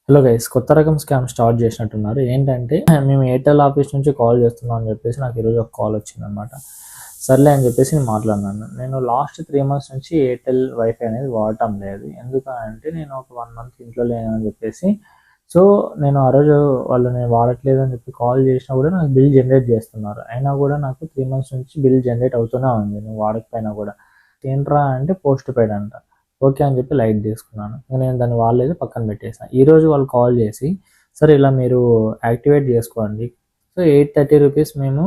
Hello guys, కొత్త రకం scam start చేసినట్టున్నారు. ఏంటంటే మేము ఎయిర్టెల్ ఆఫీస్ నుంచి కాల్ చేస్తున్నాం అని చెప్పేసి నాకు ఈరోజు ఒక కాల్ వచ్చిందనమాట. సర్లే అని చెప్పేసి నేను మాట్లాడినాను. నేను లాస్ట్ 3 months నుంచి ఎయిర్టెల్ వైఫై అనేది వాడటం లేదు. ఎందుకంటే నేను ఒక 1 month ఇంట్లో లేనని చెప్పేసి, సో నేను ఆ రోజు వాళ్ళు నేను వాడట్లేదు అని చెప్పి కాల్ చేసినా కూడా నాకు బిల్ జనరేట్ చేస్తున్నారు. అయినా కూడా నాకు 3 months నుంచి బిల్ జనరేట్ అవుతూనే ఉంది నేను వాడకపోయినా కూడా. ఏంట్రా అంటే పోస్ట్ పెయిడ్ అంట. ఓకే అని చెప్పి లైట్ తీసుకున్నాను. నేను దాన్ని వాడలేదు, పక్కన పెట్టేసాను. ఈరోజు వాళ్ళు కాల్ చేసి, సరే ఇలా మీరు యాక్టివేట్ చేసుకోండి, సో 830 రూపీస్ మేము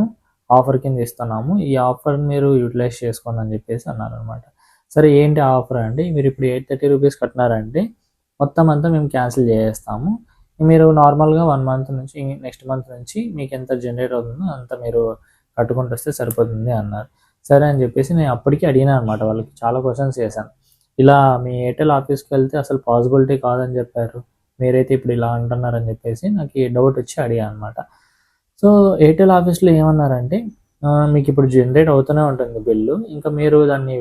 ఆఫర్ కింద ఇస్తున్నాము, ఈ ఆఫర్ మీరు యూటిలైజ్ చేసుకోండి అని చెప్పేసి అన్నారనమాట. సరే ఏంటి ఆఫర్ అంటే, మీరు ఇప్పుడు 830 రూపీస్ కట్టినారంటే మొత్తం అంతా మేము క్యాన్సిల్ చేసేస్తాము, మీరు నార్మల్గా 1 month నుంచి నెక్స్ట్ మంత్ నుంచి మీకు ఎంత జనరేట్ అవుతుందో అంత మీరు కట్టుకుంటూ వస్తే సరిపోతుంది అన్నారు. సరే అని చెప్పేసి నేను అప్పటికి అడిగినా అనమాట, వాళ్ళకి చాలా క్వశ్చన్స్ చేశాను. ఇలా మీ ఎయిర్టెల్ ఆఫీస్కి వెళ్తే అసలు పాసిబిలిటీ కాదని చెప్పారు, మీరైతే ఇప్పుడు ఇలా అంటున్నారని చెప్పేసి నాకు ఈ డౌట్ వచ్చి అడిగాను అనమాట. సో ఎయిర్టెల్ ఆఫీస్లో ఏమన్నారంటే, మీకు ఇప్పుడు జనరేట్ అవుతూనే ఉంటుంది బిల్లు, ఇంకా మీరు దాన్ని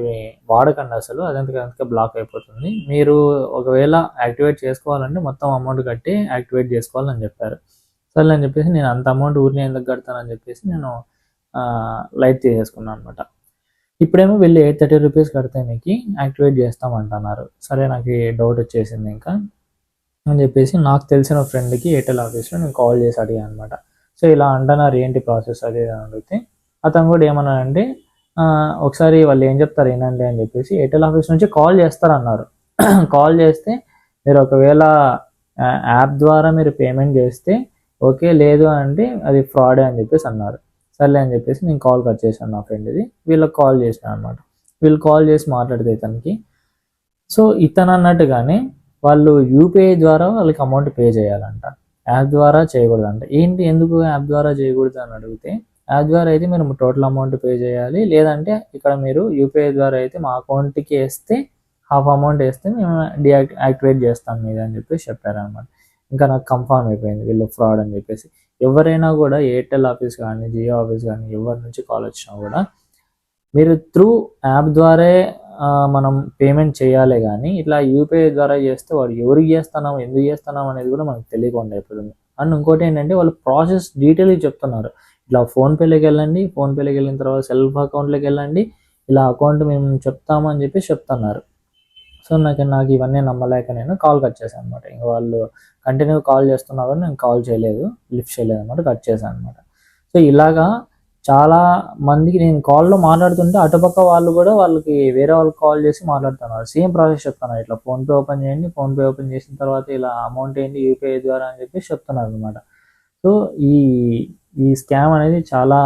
వాడకండి, అసలు అదంతకంతకే బ్లాక్ అయిపోతుంది, మీరు ఒకవేళ యాక్టివేట్ చేసుకోవాలంటే మొత్తం అమౌంట్ కట్టి యాక్టివేట్ చేసుకోవాలని చెప్పారు. సరే అని చెప్పేసి నేను అంత అమౌంట్ ఊరిని ఎందుకు కడతానని చెప్పేసి నేను లైట్ తీసేసుకున్నాను అనమాట. ఇప్పుడేమో వెళ్ళి 830 రూపీస్ కడితే మీకు యాక్టివేట్ చేస్తామంటున్నారు. సరే నాకు డౌట్ వచ్చేసింది ఇంకా అని చెప్పేసి నాకు తెలిసిన ఫ్రెండ్కి ఎయిర్టెల్ ఆఫీస్లో నేను కాల్ చేసి అడిగాను అనమాట. సో ఇలా అంటున్నారు, ఏంటి ప్రాసెస్ అది అని అడిగితే అతను కూడా ఏమన్నాడంటే, ఒకసారి వాళ్ళు ఏం చెప్తారు ఏనండి అని చెప్పేసి ఎయిర్టెల్ ఆఫీస్ నుంచి కాల్ చేస్తారన్నారు. కాల్ చేస్తే మీరు ఒకవేళ యాప్ ద్వారా మీరు పేమెంట్ చేస్తే ఓకే, లేదు అంటే అది ఫ్రాడే అని చెప్పేసి అన్నారు. సర్లే అని చెప్పేసి నేను కాల్ కట్ చేశాను నా ఫ్రెండ్ది. వీళ్ళకి కాల్ చేశాను అనమాట. వీళ్ళు కాల్ చేసి మాట్లాడితే ఇతనికి, సో ఇతను అన్నట్టుగానే వాళ్ళు యూపీఐ ద్వారా వాళ్ళకి అమౌంట్ పే చేయాలంట, యాప్ ద్వారా చేయకూడదంట. ఏంటి ఎందుకు యాప్ ద్వారా చేయకూడదు అని అడిగితే, యాప్ ద్వారా అయితే మీరు టోటల్ అమౌంట్ పే చేయాలి, లేదంటే ఇక్కడ మీరు యూపీఐ ద్వారా అయితే మా అకౌంట్కి వేస్తే హాఫ్ అమౌంట్ వేస్తే మేము యాక్టివేట్ చేస్తాం మీద అని చెప్పేసి చెప్పారనమాట. ఇంకా నాకు కన్ఫర్మ్ అయిపోయింది వీళ్ళు ఫ్రాడ్ అని చెప్పేసి. ఎవరైనా కూడా ఎయిర్టెల్ ఆఫీస్ కానీ జియో ఆఫీస్ కానీ ఎవరి నుంచి కాల్ వచ్చినా కూడా మీరు త్రూ యాప్ ద్వారా మనం పేమెంట్ చేయాలి, కానీ ఇట్లా యూపీఐ ద్వారా చేస్తే వాడు ఎవరికి చేస్తున్నాం ఎందుకు చేస్తున్నాం అనేది కూడా మనకు తెలియకుండా అయిపోతుంది. అండ్ ఇంకోటి ఏంటంటే వాళ్ళు ప్రాసెస్ డీటెయిల్గా చెప్తున్నారు. ఇట్లా ఫోన్పేలోకి వెళ్ళండి, ఫోన్పేలోకి వెళ్ళిన తర్వాత సెల్ఫ్ అకౌంట్లోకి వెళ్ళండి, ఇలా అకౌంట్ మేము చెప్తాము అని చెప్పి చెప్తున్నారు. సో నాకు ఇవన్నీ నమ్మలేక నేను కాల్ కట్ చేశాను అనమాట. ఇంకా వాళ్ళు కంటిన్యూ కాల్ చేస్తున్నా కూడా నేను కాల్ చేయలేదు, లిఫ్ట్ చేయలేదు అనమాట, కట్ చేశాను అనమాట. సో ఇలాగా చాలా మందికి నేను కాల్లో మాట్లాడుతుంటే అటుపక్క వాళ్ళు కూడా వాళ్ళకి వేరే వాళ్ళకి కాల్ చేసి మాట్లాడుతున్నారు, సేమ్ ప్రాసెస్ చెప్తున్నారు. ఇట్లా ఫోన్పే ఓపెన్ చేయండి, ఫోన్పే ఓపెన్ చేసిన తర్వాత ఇలా అమౌంట్ ఏంటి యూపీఐ ద్వారా అని చెప్పి చెప్తున్నారు అనమాట. సో ఈ ఈ స్కామ్ అనేది చాలా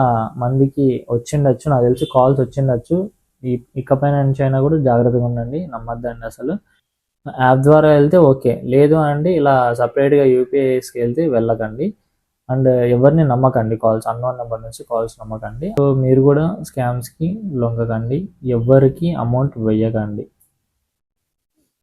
మందికి వచ్చిండొచ్చు, నాకు తెలిసి కాల్స్ వచ్చిండొచ్చు. ఇకపైన నుంచి అయినా కూడా జాగ్రత్తగా ఉండండి, నమ్మద్దండి అసలు. యాప్ ద్వారా వెళ్తే ఓకే, లేదు అంటే ఇలా సపరేట్గా యూపీఐస్కి వెళ్తే వెళ్ళకండి. అండ్ ఎవరిని నమ్మకండి, కాల్స్ అన్నోన్ నెంబర్ నుంచి కాల్స్ నమ్మకండి. సో మీరు కూడా స్కామ్స్కి లొంగకండి, ఎవరికి అమౌంట్ వేయకండి.